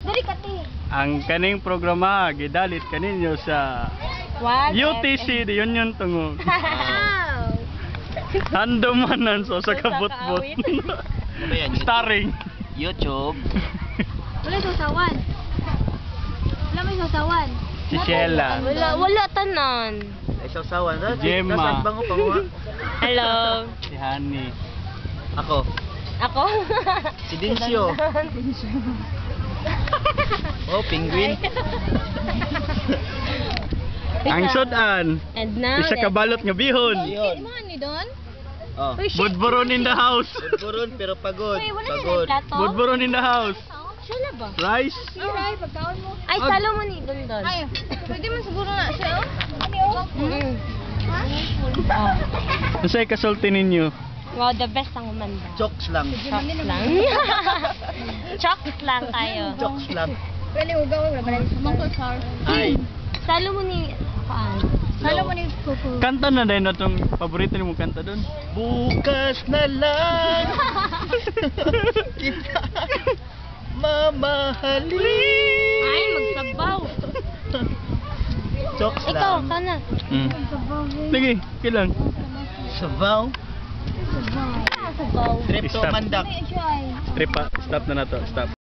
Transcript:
Dali kati. Ang kaning programa gidalit kaninyo sa UTC di yun tungog. Wow. Handumanan sa kabot-bot. Ano ba yan? Starring YouTube. Wala sasawan. Wala may sasawan. si Sheila. Wala tanan. Ay, sausawan. Si Gemma. Nasaan bango pa mo? Hello. Si Honey. Ako. Ako? Si Dincio. Oh, penguin. Ang sudan. And now, Isa kabalot nga bihon. Yun. Mo ni Don? Oh. Budburon in the house. Buron pero pagod. Uy, wala Pagod. na plato. Budburon in the house. Sila ba? Rice. Ay, pagkaon mo. Ay, salo mo ni Don Don. Ay, pwede man siguro na siya, oh. Ano, oh? Ha? Oh. Unsay kasulti ninyo? Wow, the best ang umanda. Chokes lang. Chocks lang. Chocks lang tayo. Chokes lang. Pwede ugaw, wala ba lang mangkol sar. Ay. Salo mo ni... Salo mo ni Kuku. Kanta na din itong paborito mo kanta doon. Bukas na lang kita mamahalin. Ay, magsabaw. Chokes Ikaw, lang. kana. Sige, kilang. Sabaw. Sabaw. Trip to Stop. Mandak. Trip pa. Stop na to. Stop.